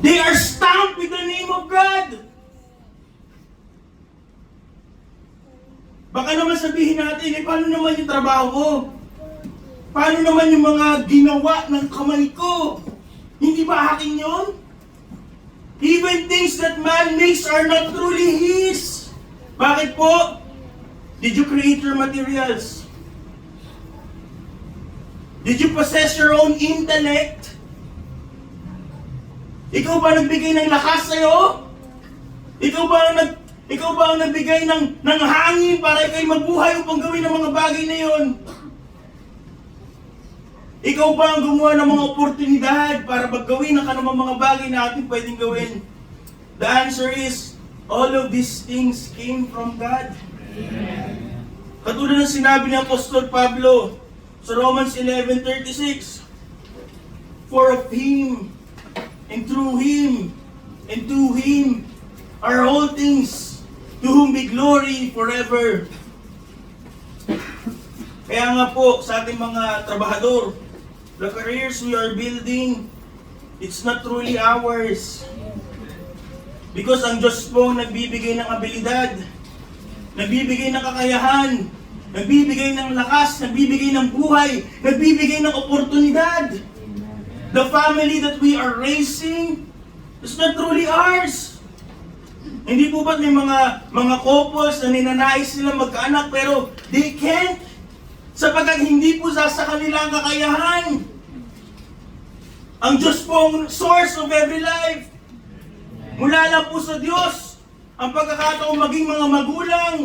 They are stamped with the name of God. Baka naman sabihin natin, paano naman yung trabaho ko? Paano naman yung mga ginawa ng kamay ko? Hindi ba akin yun? Even things that man makes are not truly his. Bakit po? Did you create your materials? Did you possess your own intellect? Ikaw ba nagbigay ng lakas sa'yo? Ikaw ba ang nagbigay ng hangin para ikaw'y mabuhay upang gawin ang mga bagay na yon? Ikaw ba ang gumawa ng mga oportunidad para maggawin ang kanumang mga bagay na ating pwedeng gawin? The answer is, all of these things came from God. Amen. Katulad ng sinabi ni Apostol Pablo sa Romans 11:36, for of Him, and through Him, and to Him are all things, to whom be glory forever. Kaya nga po, sa ating mga trabahador, the careers we are building, it's not truly ours. Because ang Diyos po nagbibigay ng abilidad, nagbibigay ng kakayahan, nagbibigay ng lakas, nagbibigay ng buhay, nagbibigay ng oportunidad. The family that we are raising is not truly ours. Hindi po ba't may mga couples na ninanais sila magkaanak pero they can't sapagkat hindi po sa kanila ang kakayahan. Ang Diyos po ang source of every life. Mula lang po sa Diyos ang pagkakataong maging mga magulang.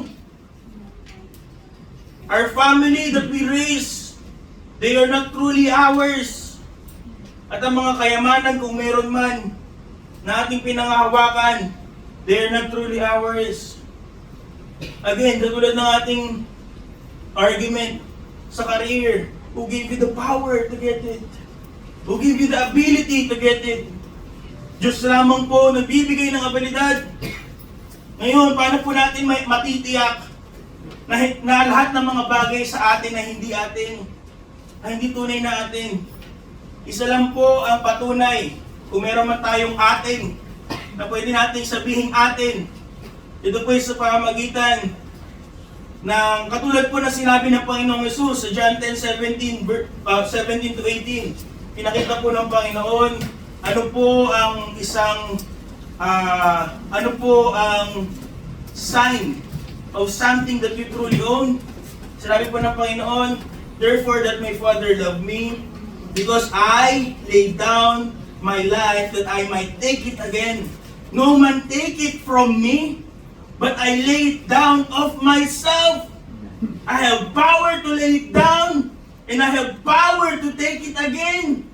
Our family that we raise, they are not truly ours. At ang mga kayamanan kung meron man na ating pinangahawakan, they are not truly ours. Again, katulad ng ating argument sa career, who gave you the power to get it? Who gave you the ability to get it? Diyos lamang po nagbibigay ng abilidad. Ngayon, paano po natin matitiyak na lahat ng mga bagay sa atin na hindi atin, na hindi tunay na atin? Isa lang po ang patunay, kung meron man tayong atin, na pwede natin sabihin atin. Ito po sa pamamagitan ng katulad po na sinabi ng Panginoong Yesus sa John 10:17 to 18. Pinakita po ng Panginoon ano po ang sign of something that we truly own. Sinabi po ng Panginoon, therefore that my Father loved me, because I laid down my life that I might take it again. No man take it from me, but I lay it down of myself. I have power to lay it down, and I have power to take it again.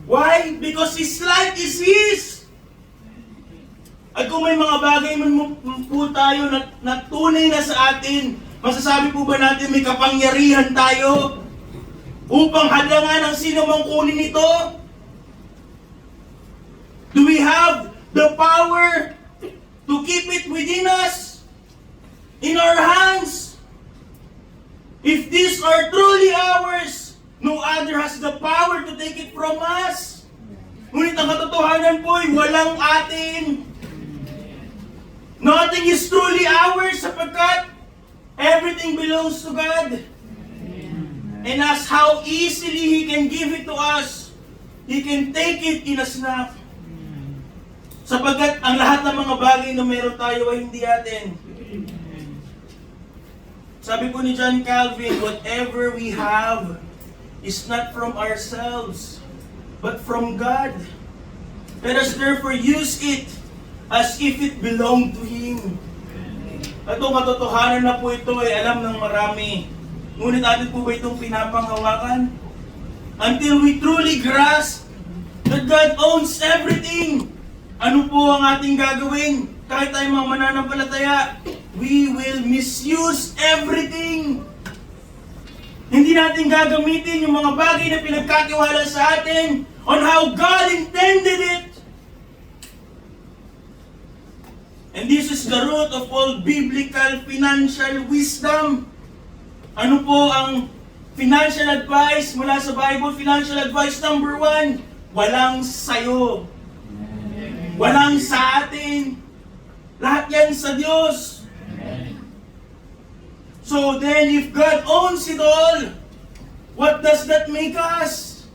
Why? Because His life is His. At kung may mga bagay man po tayo na tunay na sa atin, masasabi po ba natin may kapangyarihan tayo upang hadlangan ang sino mang kunin ito? Do we have the power to keep it within us? In our hands? If these are truly ours, no other has the power to take it from us. Ngunit ang katotohanan po ay walang atin. Nothing is truly ours sapagkat everything belongs to God. And as how easily He can give it to us, He can take it in a snap. Sapagkat ang lahat ng mga bagay na meron tayo ay hindi atin. Sabi po ni John Calvin, whatever we have is not from ourselves, but from God. Let us therefore use it as if it belonged to Him. At itong katotohanan na po ito ay alam ng marami. Ngunit atin po ba itong pinapanghawakan? Until we truly grasp that God owns everything. Ano po ang ating gagawin? Kahit tayo mga mananampalataya, we will misuse everything. Hindi natin gagamitin yung mga bagay na pinagkatiwala sa atin on how God intended it. And this is the root of all biblical financial wisdom. Ano po ang financial advice mula sa Bible? Financial advice number 1, walang sayo. Walang sa atin. Lahat yan sa Diyos. So then, if God owns it all, what does that make us?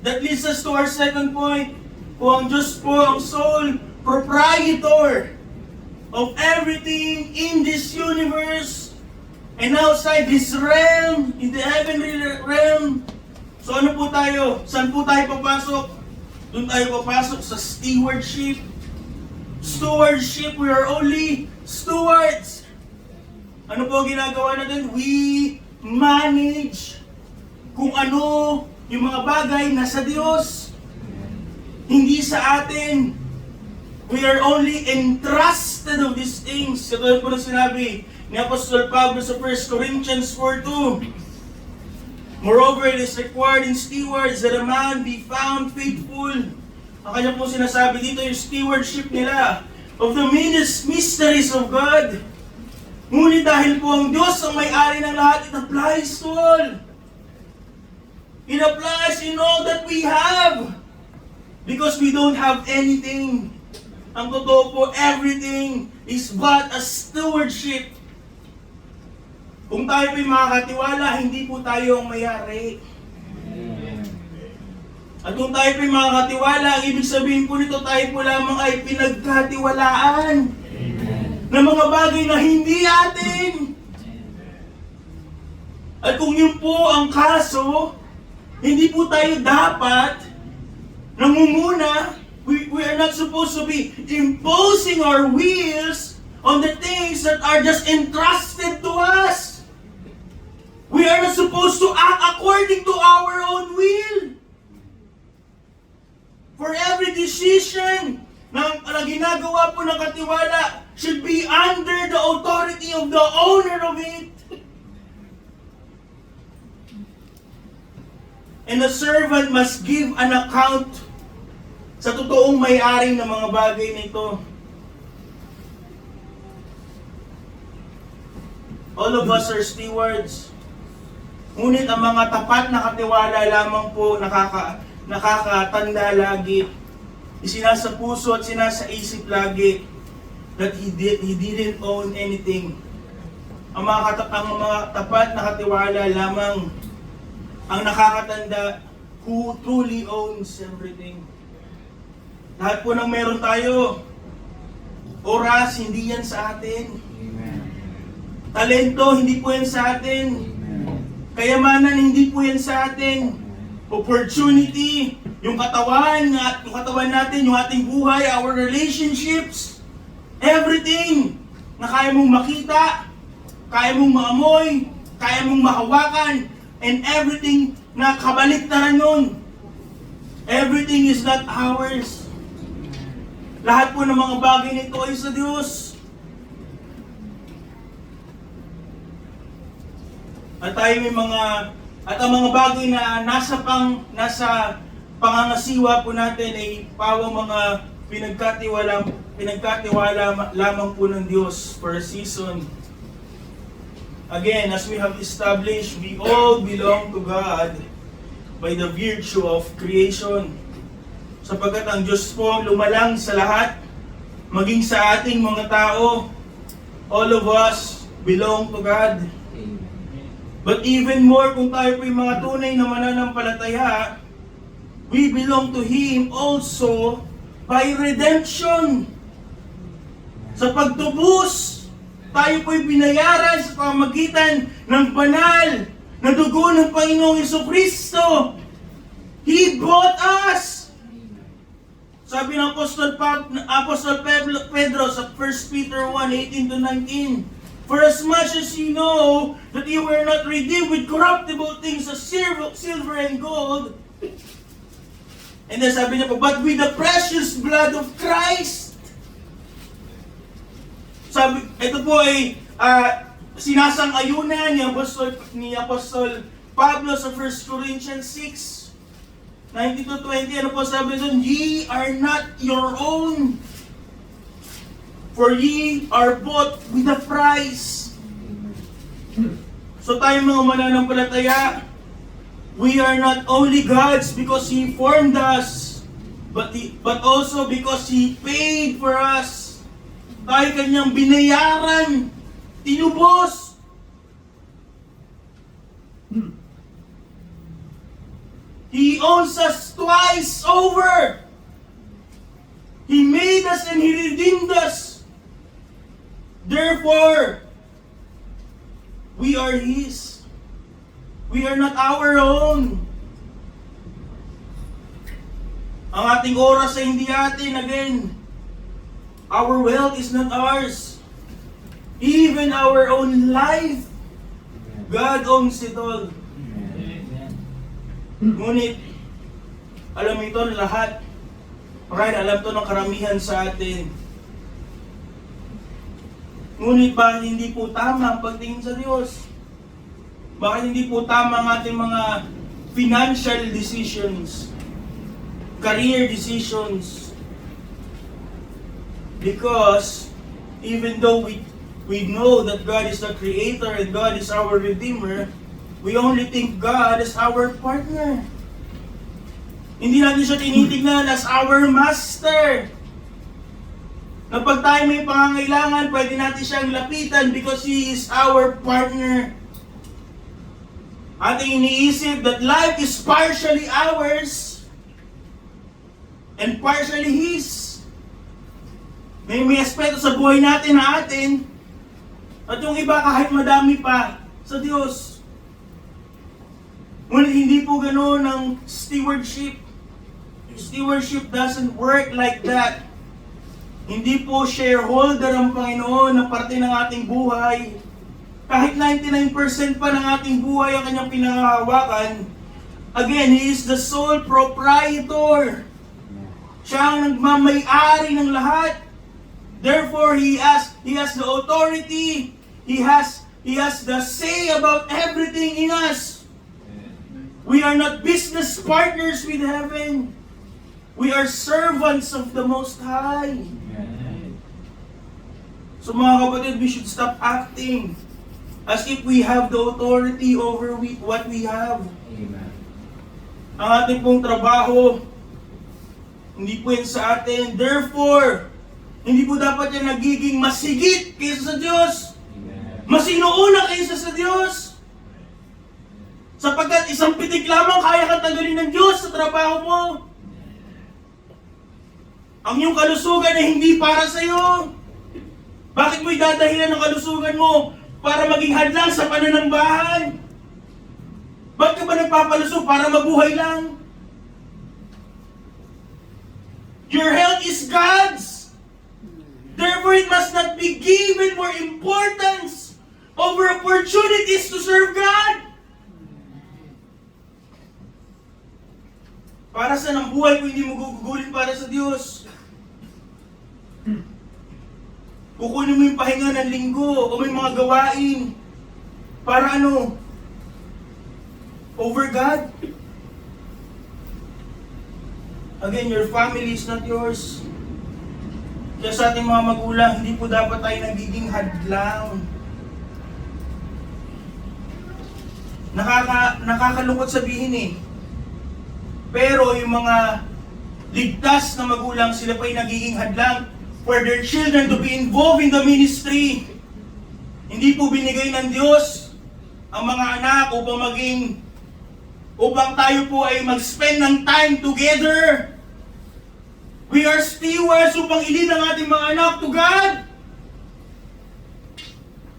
That leads us to our second point. Kung ang Diyos po ang sole proprietor of everything in this universe and outside this realm, in the heavenly realm, so ano po tayo? Saan po tayo papasok? Doon tayo papasok sa stewardship. Stewardship, we are only stewards. Ano po ginagawa natin? We manage kung ano yung mga bagay nasa Diyos. Hindi sa atin. We are only entrusted of these things. Katulad po na sinabi ni Apostol Pablo sa 1 Corinthians 4:2. Moreover, it is required in stewards that a man be found faithful. Ang kanya po sinasabi dito yung stewardship nila of the mysteries of God. Ngunit dahil po ang Diyos ang may-ari ng lahat, it applies to all. It applies in all that we have. Because we don't have anything. Ang totoo po, everything is but a stewardship. Kung tayo po'y makakatiwala, hindi po tayo ang may-ari. At kung tayo po'y makakatiwala, ang ibig sabihin po nito, tayo po lamang ay pinagkatiwalaan ng mga bagay na hindi atin. At kung yun po ang kaso, hindi po tayo dapat nangunguna. We are not supposed to be imposing our wills on the things that are just entrusted to us. We are not supposed to act according to our own will. For every decision na ginagawa po ng katiwala should be under the authority of the owner of it. And the servant must give an account sa totoong may-ari ng mga bagay na ito. All of us are stewards. Ngunit ang mga tapat na katiwala lamang po nakakatanda lagi. Isinasa puso at sinasaisip lagi that he didn't own anything. Ang mga tapat na katiwala lamang ang nakakatanda who truly owns everything. Lahat po ng meron tayo, oras, hindi yan sa atin. Talento, hindi po yan sa atin. Kayamanan, hindi po yan sa atin. Opportunity, yung katawan natin, yung ating buhay, our relationships, everything na kaya mong makita, kaya mong maamoy, kaya mong mahawakan, and everything na kabaliktaran nun. Everything is not ours. Lahat po ng mga bagay nito ay sa Diyos. At tayo may ang mga bagay na nasa pangangasiwa po natin ay pawang mga pinagkatiwala lamang po ng Diyos for a season. Again, as we have established, we all belong to God by the virtue of creation. Sapagkat ang Diyos po lumalang sa lahat, maging sa ating mga tao, all of us belong to God. But even more, kung tayo po yung mga tunay na mananampalataya, we belong to Him also by redemption. Sa pagtubos, tayo po'y binayaran sa pamamagitan ng banal na dugo ng Panginoong Jesucristo. He bought us. Sabi ng Apostol Pedro sa 1 Peter 1:18-19, for as much as you know that you were not redeemed with corruptible things as silver and gold, and then sabi niya po, but with the precious blood of Christ. Sabi, ito po ay sinasang-ayunan ni Apostol Pablo sa 1 Corinthians 6:19-20. Ano po sabi doon? Ye are not your own, for ye are bought with a price. So tayo mga mananampalataya, We are not only God's because He formed us, but also because He paid for us. Tayo Kanyang binayaran, tinubos. He owns us twice over. He made us and He redeemed us. Therefore, we are His. We are not our own. Ang ating oras ay hindi atin. Again, our wealth is not ours. Even our own life, God owns it all. Ngunit, alam mo ito lahat. Alright, alam to ng karamihan sa atin. Ngunit bakit hindi po tama ang pagtingin sa Diyos? Bakit hindi po tama ang ating mga financial decisions, career decisions? Because even though we know that God is the Creator and God is our Redeemer, we only think God is our partner. Hindi natin siya tinitignan as our master. Na pag tayo may pangangailangan, pwede natin siyang lapitan because He is our partner. Ating iniisip that life is partially ours and partially His. May aspeto sa buhay natin na atin at yung iba kahit madami pa sa Diyos. Ngunit hindi po ganoon ang stewardship. Stewardship doesn't work like that. Hindi po shareholder ang Panginoon na parte ng ating buhay. Kahit 99% pa ng ating buhay ang kanyang pinangahawakan, again, He is the sole proprietor. Siya ang nagmamay-ari ng lahat. Therefore, He has the authority. He has the say about everything in us. We are not business partners with heaven. We are servants of the Most High. So mga kapatid, we should stop acting as if we have the authority over what we have. Amen. Ang ating pong trabaho, hindi po yan sa atin. Therefore, hindi po dapat yan nagiging masigit kaysa sa Diyos. Amen. Masinuuna kaysa sa Diyos. Sapagkat isang pitik lamang kaya kang tanggalin ng Diyos sa trabaho mo. Ang iyong kalusugan ay hindi para sa iyo. Bakit mo idadahilan ng kalusugan mo para maging hadlang sa pananambahan? Bakit ka ba nagpapalusog para mabuhay lang? Your health is God's. Therefore, it must not be given more importance over opportunities to serve God. Para saan ang buhay kung hindi mo gugugulin para sa Diyos? Kukunin mo yung pahinga ng linggo o may mga gawain para ano? Over God? Again, your family is not yours. Kaya sa ating mga magulang, hindi po dapat tayo nagiging hadlang. Nakakalungkot sabihin eh. Pero yung mga ligtas na magulang, sila pa'y nagiging hadlang for their children to be involved in the ministry. Hindi po binigay ng Diyos ang mga anak upang tayo po ay mag-spend ng time together. We are stewards upang ilin ang ating mga anak to God.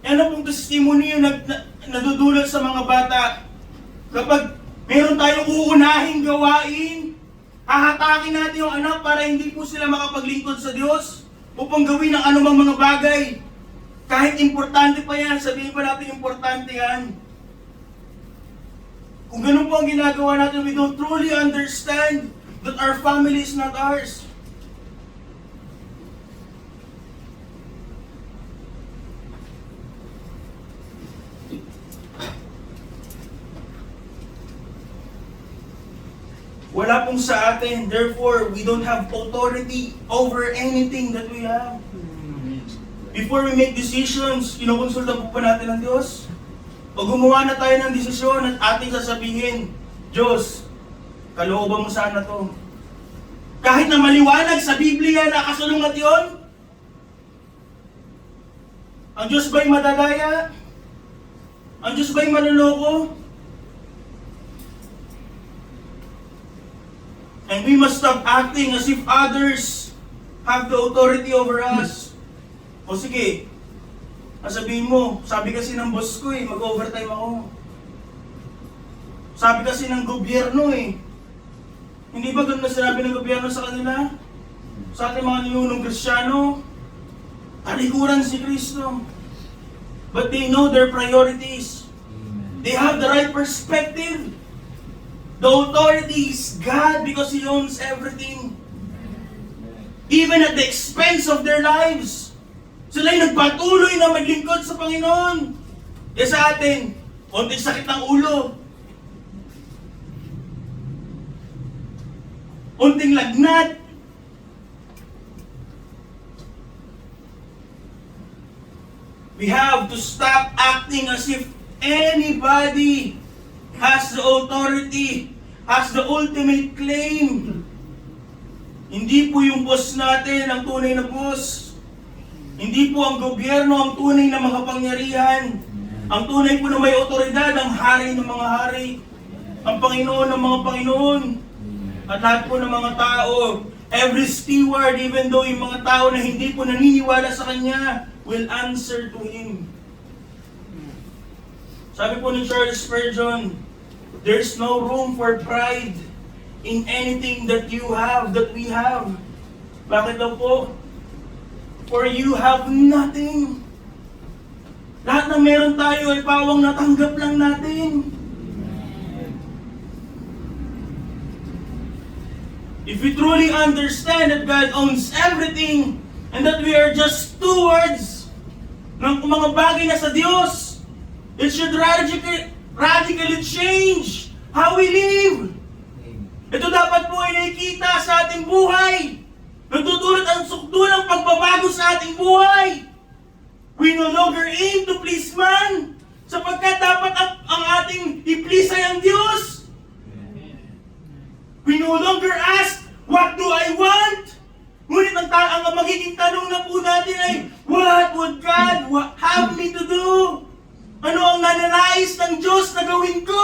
Ano pong testimony yung nadudulot sa mga bata? Kapag meron tayong uunahing gawain, hahatakin natin yung anak para hindi po sila makapaglingkod sa Diyos upang gawin ang anumang mga bagay. Kahit importante pa yan, sabihin pa natin importante yan. Kung ganun po ang ginagawa natin, we don't truly understand that our family is not ours. Wala pong sa atin, therefore, we don't have authority over anything that we have. Before we make decisions, kinukonsulta po pa natin ang Diyos. Pag gumawa na tayo ng desisyon at ating sasabihin, Diyos, kalooban mo sana to. Kahit na maliwanag sa Biblia na kasulungat yon, ang Diyos ba'y madadaya? Ang Diyos ba'y manloloko? And we must stop acting as if others have the authority over us. O sige, sabihin mo, sabi kasi ng boss ko mag-overtime ako. Sabi kasi ng gobyerno Hindi ba ganun na sinabi ng gobyerno sa kanila? Sa ating mga niyunong Kristiyano, talikuran si Kristo. But they know their priorities. They have the right perspective. The authority is God because He owns everything. Even at the expense of their lives. Sila'y nagpatuloy na maglingkod sa Panginoon. Sa atin, konting sakit ng ulo. Konting lagnat. We have to stop acting as if anybody has the authority, has the ultimate claim. Hindi po yung boss natin ang tunay na boss. Hindi po ang gobyerno ang tunay na makapangyarihan. Ang tunay po na may otoridad ang hari ng mga hari. Ang Panginoon ng mga Panginoon. At lahat po ng mga tao, every steward, even though yung mga tao na hindi po naniniwala sa Kanya, will answer to Him. Sabi po ni Charles Spurgeon, there's no room for pride in anything that you have, that we have. Bakit daw po? For you have nothing. Lahat ng meron tayo ay pawang natanggap lang natin. If we truly understand that God owns everything and that we are just stewards ng mga bagay na sa Diyos, it should radically change how we live. Ito dapat po ay nakikita sa ating buhay. Nagtutulot ang sukdo ng pagbabago sa ating buhay. We no longer aim to please man, sapagkat dapat ang ating i-please ay ang Diyos. We no longer ask, what do I want? Ngunit ang magiging tanong na po natin ay, what would God have me to do? Ano ang nananais ng Diyos na gawin ko?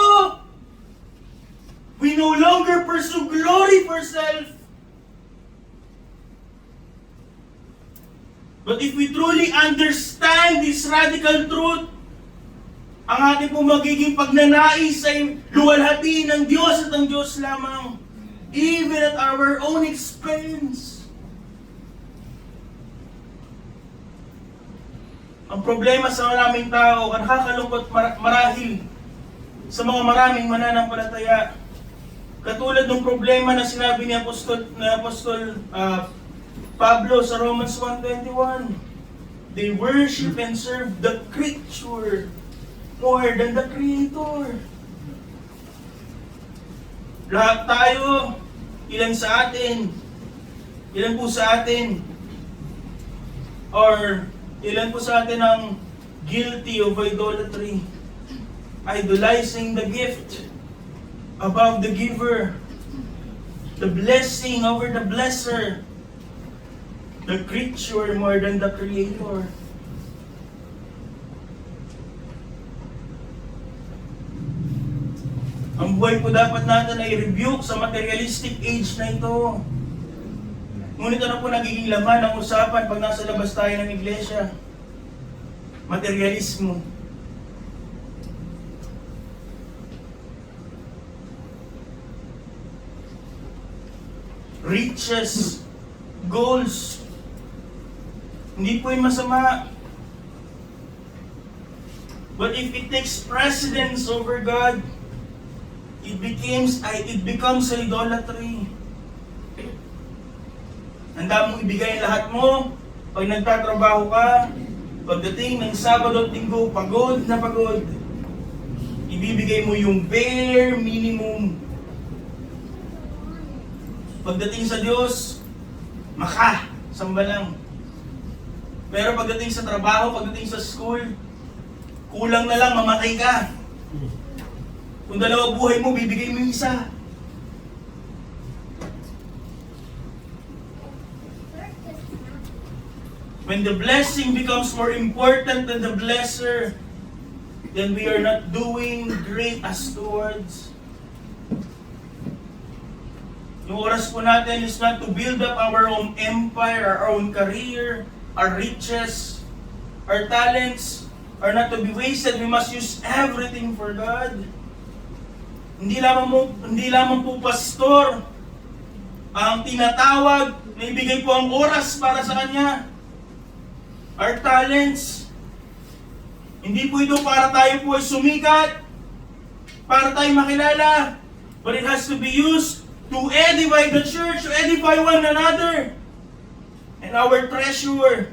We no longer pursue glory for self. But if we truly understand this radical truth, ang ating pong magiging pagnanais ay luwalhati ng Diyos at ang Diyos lamang, even at our own expense. Ang problema sa maraming tao, nakakalungkot marahil sa mga maraming mananampalataya, katulad ng problema na sinabi ni Apostol Pablo sa Romans 1:21, they worship and serve the creature more than the Creator. Lahat tayo, ilan po sa atin, or ilan po sa atin ang guilty of idolatry, idolizing the gift above the giver, the blessing over the blesser, the creature more than the Creator. Ang buhay po dapat natin ay rebuke sa materialistic age na ito. Ngunit ano po nagiging laman ng usapan pag nasa labas tayo ng iglesia? Materialismo. Riches, goals. Hindi po yung masama. But if it takes precedence over God, it becomes idolatry. Handa mong ibigay lahat mo pag nagtatrabaho ka. Pagdating ng Sabado at Linggo, pagod na pagod. Ibibigay mo yung bare minimum. Pagdating sa Diyos, samba lang. Pero pagdating sa trabaho, pagdating sa school, kulang na lang mamatay ka. Kung 2 buhay mo, bibigay mo yung isa. When the blessing becomes more important than the blesser, then we are not doing great as stewards. Yung oras po natin is not to build up our own empire, our own career, our riches, our talents are not to be wasted. We must use everything for God. Hindi lamang po pastor ang tinatawag na ibigay po ang oras para sa Kanya. Our talents, hindi po ito para tayo po ay sumikat, para tayo makilala, but it has to be used to edify the church, to edify one another. And our treasure,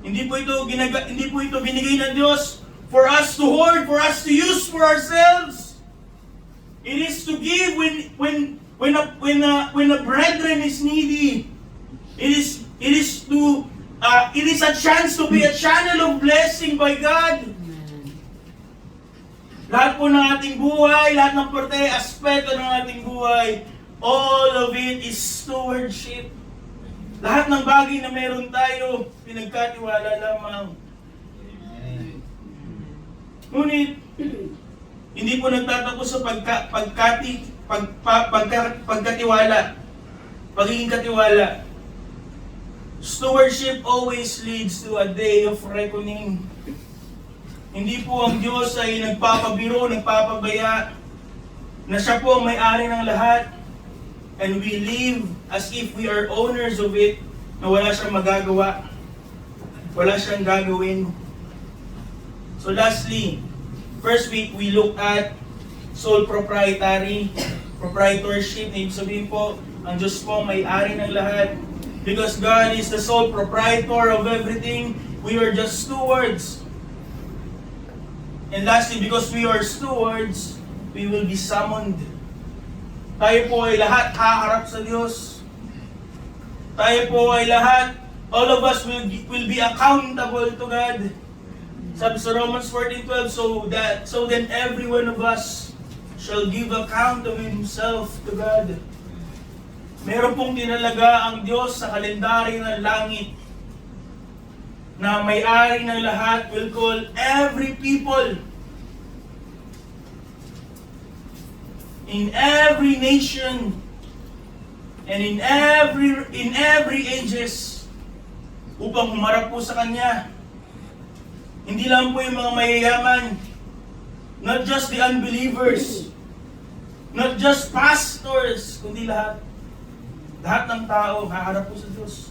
hindi po ito binigay ng Diyos for us to hoard, for us to use for ourselves. It is to give when a brethren is needy. It is a chance to be a channel of blessing by God. Lahat po ng ating buhay, lahat ng aspeto ng ating buhay, all of it is stewardship. Lahat ng bagay na meron tayo, pinagkatiwala lamang. Ngunit, hindi po nagtatapos sa pagkatiwala, pagiging katiwala. Stewardship always leads to a day of reckoning. Hindi po ang Diyos ay nagpapabiro, nagpapabaya, na siya po ang may-ari ng lahat, and we live as if we are owners of it, na wala siyang magagawa, wala siyang gagawin. So lastly, first week we look at sole proprietorship. Ibig sabihin po, ang Diyos po ang may-ari ng lahat. Because God is the sole proprietor of everything, we are just stewards. And lastly, because we are stewards, we will be summoned. Tayo po ay lahat haharap sa Diyos. Tayo po ay lahat, all of us will be accountable to God. Sabi sa Romans 14:12, so then every one of us shall give account of himself to God. Meron pong tinalaga ang Diyos sa kalendaryo ng langit na may-ari ng lahat, will call every people in every nation and in every ages upang humarap po sa Kanya. Hindi lang po yung mga mayayaman, not just the unbelievers, not just pastors, kundi lahat. Lahat ng tao haharap po sa Diyos.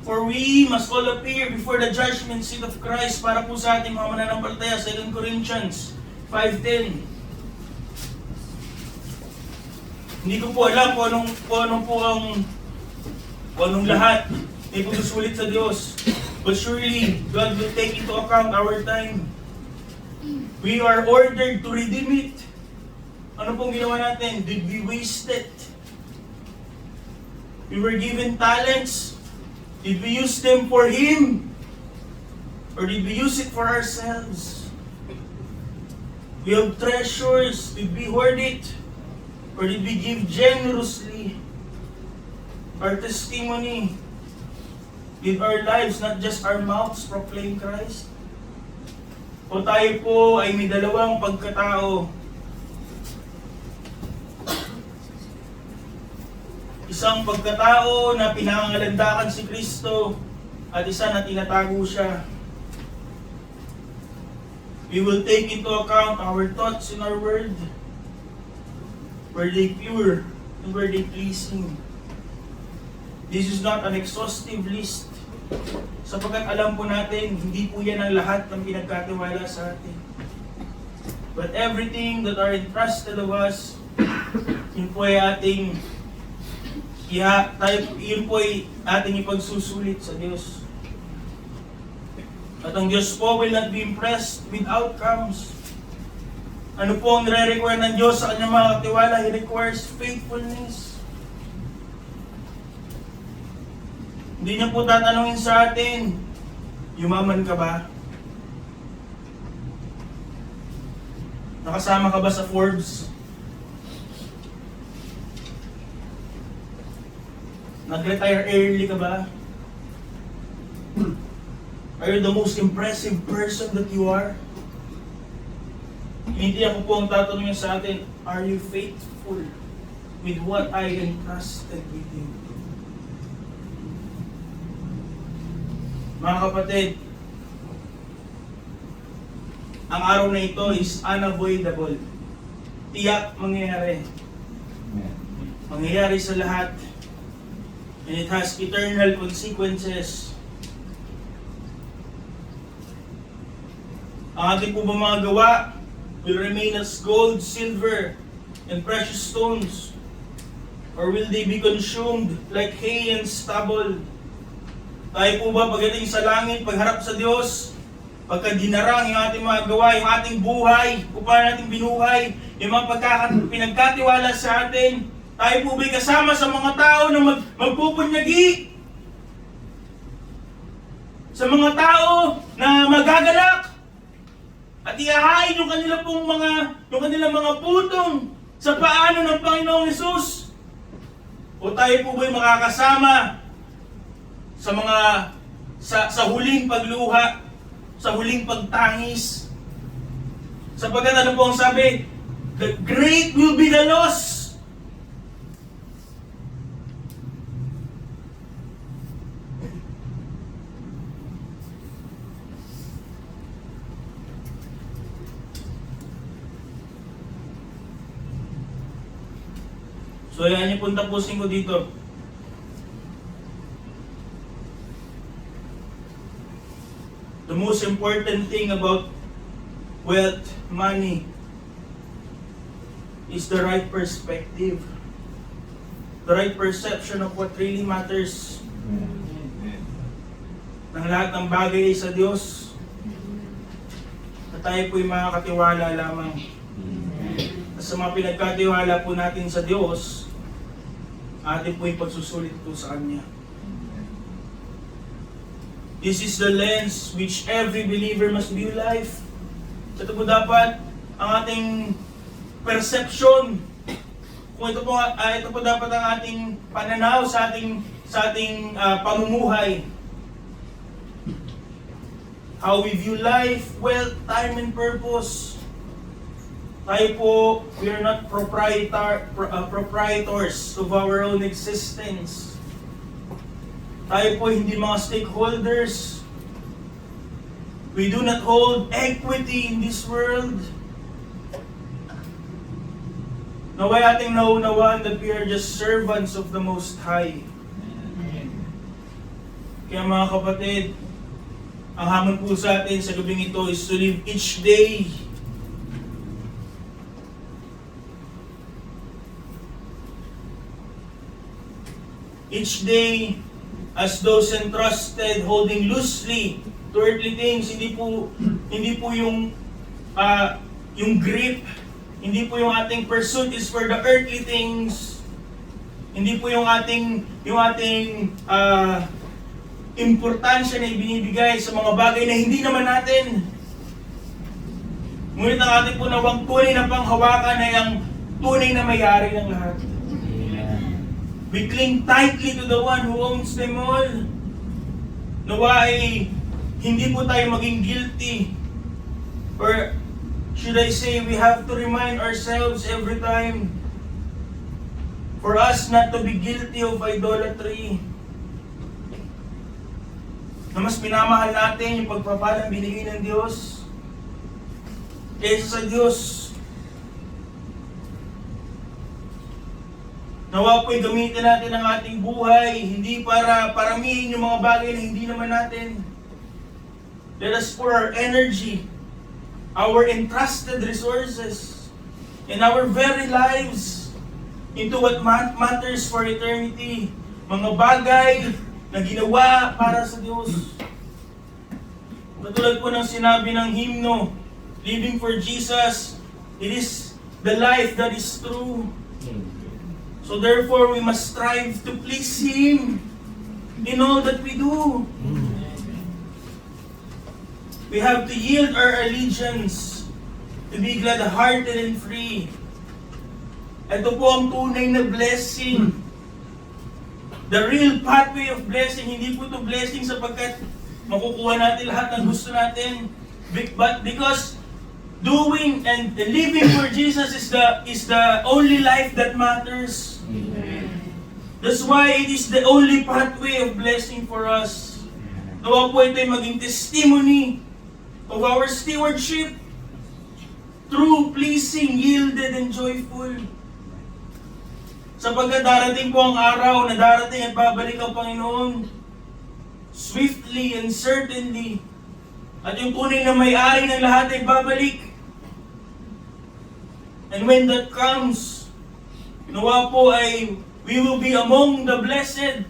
For we must all appear before the judgment seat of Christ para po sa ating mga mananampalataya. 2 Corinthians 5:10. Hindi ko po alam kung anong lahat ay pususulit sa Diyos. But surely, God will take into account our time. We are ordered to redeem it. Ano pong ginawa natin? Did we waste it? We were given talents. Did we use them for Him? Or did we use it for ourselves? We have treasures. Did we hoard it? Or did we give generously? Our testimony, did our lives, not just our mouths, proclaim Christ? O tayo po ay may dalawang pagkatao. Isang pagkatao na pinangangalandakan si Kristo at isa na tinatago siya. We will take into account our thoughts and our word. Were they pure and were they pleasing? This is not an exhaustive list. Sapagkat alam po natin, hindi po yan ang lahat ng pinagkatiwala sa atin. But everything that are entrusted of us, yun po ay ating yun po ay ating ipagsusulit sa Diyos. At ang Diyos po will not be impressed with outcomes. Ano po ang nire-require ng Diyos sa kanyang mga katiwala? He requires faithfulness. Hindi niya po tatanungin sa atin, yumaman ka ba? Nakasama ka ba sa Forbes? Nag-retire early ka ba? Are you the most impressive person that you are? Hindi ako po ang tatanungin sa atin, are you faithful with what I entrusted with you? Mga kapatid, ang araw na ito is unavoidable. Tiyak mangyayari. Mangyayari sa lahat. And it has eternal consequences. Ang ating po ba mga gawa will remain as gold, silver, and precious stones? Or will they be consumed like hay and stubble? Tayo po ba pagdating sa langit, pagharap sa Diyos, pagka dinarang yung ating mga gawa, yung ating buhay, kung paano natin binuhay, yung mga pinagkatiwala sa atin, tayo po ba'y kasama sa mga tao na magpupunyagi? Sa mga tao na magagalak? At ihahain yung kanilang mga putong sa paano ng Panginoong Hesus? O tayo po ba'y makakasama sa huling pagluha, sa huling pagtangis? Sapagkat ano po ang sabi? The great will be the loss. So yan yung tapusin ko dito. The most important thing about wealth, money, is the right perspective. The right perception of what really matters. Ng lahat ng bagay ay sa Diyos. At tayo po'y makakatiwala lamang. At sa mga pinagkatiwala po natin sa Diyos, atin po'y pagsusulit po sa Kanya. This is the lens which every believer must view life. Ito po dapat ang ating perception. Kung ito po dapat ang ating pananaw sa ating pamumuhay. How we view life, wealth, time, and purpose. Tayo po, we are not proprietors of our own existence. Tayo po hindi mga stakeholders. We do not hold equity in this world. Naway ating naunawaan that we are just servants of the Most High. Kaya mga kapatid, ang hamon po sa atin sa gabing ito is to live each day as those entrusted, holding loosely to earthly things. Hindi po yung grip, hindi po yung ating pursuit is for the earthly things. Hindi po yung ating importansya na ibinibigay sa mga bagay na hindi naman natin. Ngunit ang ating po nawang tunay na panghawakan ay ang tunay na may-ari ng lahat. We cling tightly to the one who owns them all. Nawa ay hindi po tayo maging guilty. Or should I say, we have to remind ourselves every time for us not to be guilty of idolatry. Na mas minamahal natin yung pagpapalang binigay ng Diyos kaysa sa Diyos. Nawa po'y gamitin natin ang ating buhay, hindi para paramihin yung mga bagay na hindi naman natin. Let us pour our energy, our entrusted resources, and our very lives into what matters for eternity. Mga bagay na ginawa para sa Diyos. Katulad po ng sinabi ng hymno, living for Jesus, it is the life that is true. So therefore, we must strive to please Him in all that we do. We have to yield our allegiance to be glad-hearted and free. Ito po ang tunay na blessing. The real pathway of blessing. Hindi po ito blessing sapagkat makukuha natin lahat ng gusto natin. But because doing and living for Jesus is the only life that matters. Amen. That's why it is the only pathway of blessing for us. Nawa po ito ay maging testimony of our stewardship. True, pleasing, yielded, and joyful. Sapagkat darating po ang araw na darating at babalik ang Panginoon swiftly and certainly. At yung tunay na may-ari ng lahat ay babalik. And when that comes, nawa po ay we will be among the blessed.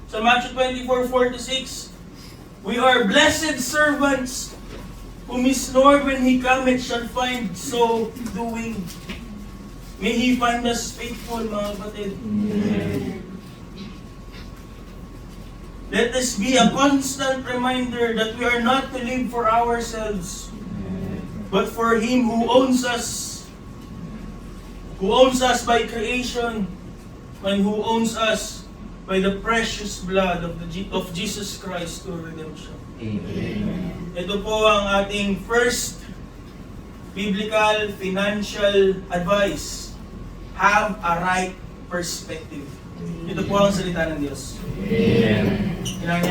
Sa Matthew 24:4-6, we are blessed servants whom His Lord when He cometh shall find so doing. May He find us faithful, mga kapatid. Amen. Let this be a constant reminder that we are not to live for ourselves, but for Him who owns us by creation, and who owns us by the precious blood of Jesus Christ to redemption. Amen. Ito po ang ating first biblical financial advice. Have a right perspective. Ito po ang salita ng Diyos. Amen. Kailangan niya